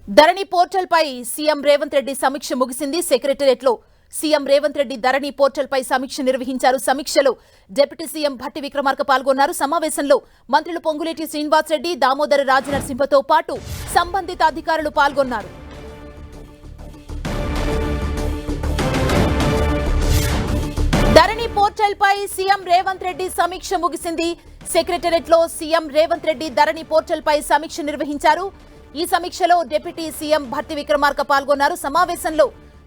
ధరణి portal పై CM Revanth Reddy సమీక్ష ముగిసింది. Secretariat లో సీఎం రేవంత్ రెడ్డి ధరణి పోర్టల్ పై సమీక్ష నిర్వహించారు. సమీక్షలో డిప్యూటీ సీఎం భట్టి విక్రమార్క పాల్గొన్నారు. సమావేశంలో మంత్రులు పొంగులేటి శ్రీనివాస్ రెడ్డి, దామోదర రాజనరసింహతో పాటు సంబంధిత అధికారులు పాల్గొన్నారు. ధరణి పోర్టల్ పై సీఎం రేవంత్ రెడ్డి సమీక్ష ముగిసింది. సెక్రటేరియట్ లో సీఎం రేవంత్ రెడ్డి ధరణి పోర్టల్ పై సమీక్ష నిర్వహించారు. ఈ సమీక్షలో డిప్యూటీ సీఎం భట్టి విక్రమార్క పాల్గొన్నారు. సమావేశంలో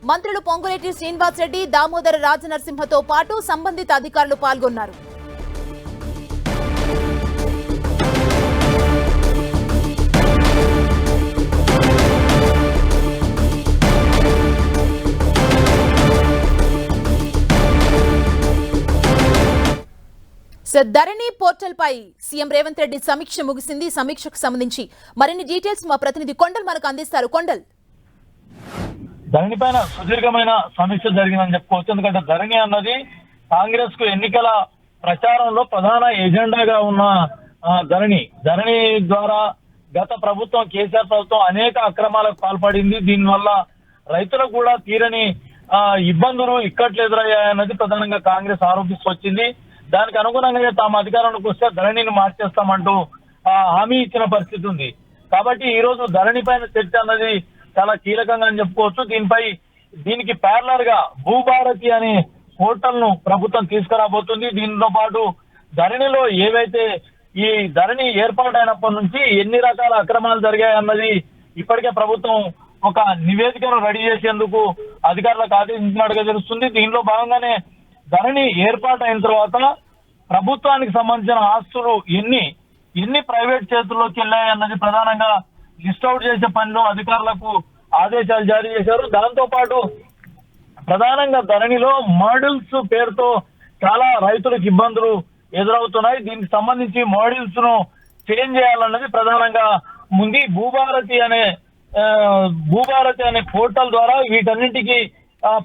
మంత్రులు పొంగులేటి శ్రీనివాస్ రెడ్డి, దామోదర రాజనరసింహతో పాటు సంబంధిత అధికారులు పాల్గొన్నారు. ధరణి పోర్టల్ పై సీఎం రేవంత్ రెడ్డి సమీక్ష ముగిసింది. సమీక్షకు సంబంధించి మరిన్ని డీటెయిల్స్ మా ప్రతినిధి కొండల్ మనకు అందిస్తారు. కొండల్, ధరణి పైన సుదీర్ఘమైన సమీక్ష జరిగిందని చెప్పుకోవచ్చు. ఎందుకంటే ధరణి అన్నది కాంగ్రెస్ కు ఎన్నికల ప్రచారంలో ప్రధాన ఎజెండాగా ఉన్న ధరణి ద్వారా గత ప్రభుత్వం, కేసీఆర్ ప్రభుత్వం అనేక అక్రమాలకు పాల్పడింది. దీనివల్ల రైతులకు కూడా తీరని ఇబ్బందులు ఇక్కట్లు ఎదురయ్యాయన్నది ప్రధానంగా కాంగ్రెస్ ఆరోపిస్తూ వచ్చింది. దానికి అనుగుణంగా తాము అధికారంలోకి వస్తే ధరణిని మార్చేస్తామంటూ హామీ ఇచ్చిన పరిస్థితి ఉంది. కాబట్టి ఈ రోజు ధరణి పైన చర్చ అన్నది చాలా కీలకంగా అని చెప్పుకోవచ్చు. దీనికి ప్యారలర్ గా భూభారతి అనే పోర్టల్ ను ప్రభుత్వం తీసుకురాబోతుంది. దీనితో పాటు ధరణిలో ఏవైతే ఈ ధరణి ఏర్పాటైనప్పటి నుంచి ఎన్ని రకాల అక్రమాలు జరిగాయన్నది ఇప్పటికే ప్రభుత్వం ఒక నివేదికను రెడీ చేసేందుకు అధికారులకు ఆదేశించినట్టుగా తెలుస్తుంది. దీనిలో భాగంగానే ధరణి ఏర్పాటైన తర్వాత ప్రభుత్వానికి సంబంధించిన ఆస్తులు ఎన్ని ప్రైవేట్ చేతుల్లోకి వెళ్ళాయన్నది ప్రధానంగా లిస్ట్ అవుట్ చేసే పనిలో అధికారులకు ఆదేశాలు జారీ చేశారు. దాంతో పాటు ప్రధానంగా ధరణిలో మోడల్స్ పేరుతో చాలా రైతులకు ఇబ్బందులు ఎదురవుతున్నాయి. దీనికి సంబంధించి మోడల్స్ ను చేంజ్ చేయాలన్నది ప్రధానంగా ముందు భూభారతి అనే పోర్టల్ ద్వారా వీటన్నింటికి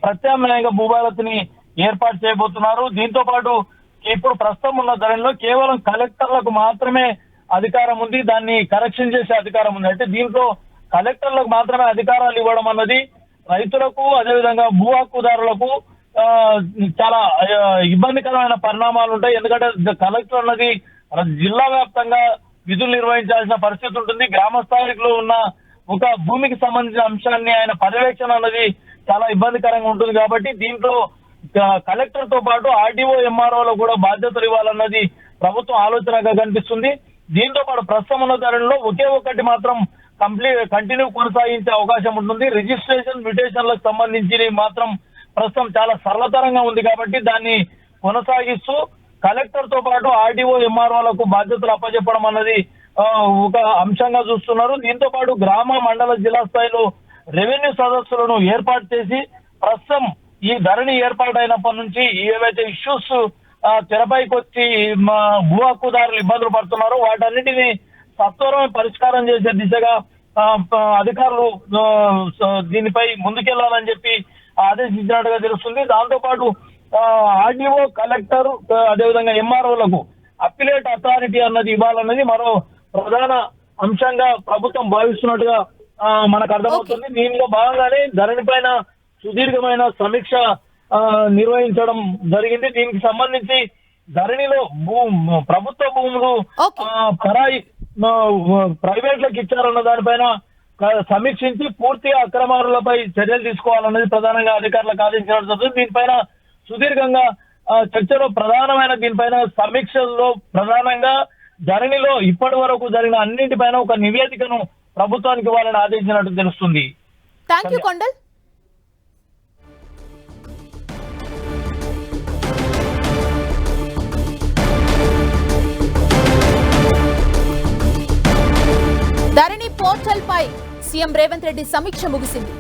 ప్రత్యామ్నాయంగా భూభారతిని ఏర్పాటు చేయబోతున్నారు. దీంతో పాటు ఇప్పుడు ప్రస్తుతం ఉన్న ధరణిలో కేవలం కలెక్టర్లకు మాత్రమే అధికారం ఉంది, దాన్ని కరెక్షన్ చేసే అధికారం ఉంది. అంటే దీంట్లో కలెక్టర్లకు మాత్రమే అధికారాలు ఇవ్వడం అన్నది రైతులకు, అదేవిధంగా భూ హక్కుదారులకు చాలా ఇబ్బందికరమైన పరిణామాలు ఉంటాయి. ఎందుకంటే కలెక్టర్ అన్నది జిల్లా వ్యాప్తంగా విధులు నిర్వహించాల్సిన పరిస్థితి ఉంటుంది. గ్రామ స్థాయిలో ఉన్న ఒక భూమికి సంబంధించిన అంశాన్ని ఆయన పర్యవేక్షణ అన్నది చాలా ఇబ్బందికరంగా ఉంటుంది. కాబట్టి దీంట్లో కలెక్టర్ తో పాటు ఆర్డీఓ, ఎంఆర్ఓలో కూడా బాధ్యతలు ఇవ్వాలన్నది ప్రభుత్వం ఆలోచనగా కనిపిస్తుంది. దీంతో పాటు ప్రస్తుతం ఉన్న ధరలో ఒకే ఒక్కటి మాత్రం కంటిన్యూ కొనసాగించే అవకాశం ఉంటుంది. రిజిస్ట్రేషన్, మ్యూటేషన్లకు సంబంధించి మాత్రం ప్రస్తుతం చాలా సరళతరంగా ఉంది. కాబట్టి దాన్ని కొనసాగిస్తూ కలెక్టర్ తో పాటు ఆర్డీఓ, ఎంఆర్ఓలకు బాధ్యతలు అప్పచెప్పడం అన్నది ఒక అంశంగా చూస్తున్నారు. దీంతో పాటు గ్రామ, మండల, జిల్లా స్థాయిలో రెవెన్యూ సదస్సులను ఏర్పాటు చేసి ప్రస్తుతం ఈ ధరణి ఏర్పాటైనప్పటి నుంచి ఏవైతే ఇష్యూస్ తెరపైకి వచ్చి భూ హక్కుదారులు ఇబ్బందులు పడుతున్నారో వాటన్నిటిని సత్వరమే పరిష్కారం చేసే దిశగా అధికారులు దీనిపై ముందుకెళ్లాలని చెప్పి ఆదేశించినట్టుగా తెలుస్తుంది. దాంతో పాటు ఆర్డీఓ, కలెక్టర్, అదేవిధంగా ఎంఆర్ఓలకు అప్పిలేట్ అథారిటీ అన్నది ఇవ్వాలన్నది మరో ప్రధాన అంశంగా ప్రభుత్వం భావిస్తున్నట్టుగా మనకు అర్థమవుతుంది. దీనిలో భాగంగానే ధరణి పైన సుదీర్ఘమైన సమీక్ష నిర్వహించడం జరిగింది. దీనికి సంబంధించి ధరణిలో ప్రభుత్వ భూములు ప్రైవేట్లకు ఇచ్చారన్న దానిపైన సమీక్షించి పూర్తిగా అక్రమారులపై చర్యలు తీసుకోవాలన్నది ప్రధానంగా అధికారులకు ఆదేశించడం జరుగుతుంది. దీనిపైన సుదీర్ఘంగా చర్చలో ప్రధానమైన దీనిపైన సమీక్షల్లో ప్రధానంగా ధరణిలో ఇప్పటి వరకు జరిగిన అన్నింటిపైన ఒక నివేదికను ప్రభుత్వానికి ఇవ్వాలని ఆదేశించినట్టు తెలుస్తుంది. థాంక్యూ కొండల్. ధరణి పోర్టల్ పై సీఎం రేవంత్ రెడ్డి సమీక్ష ముగిసింది.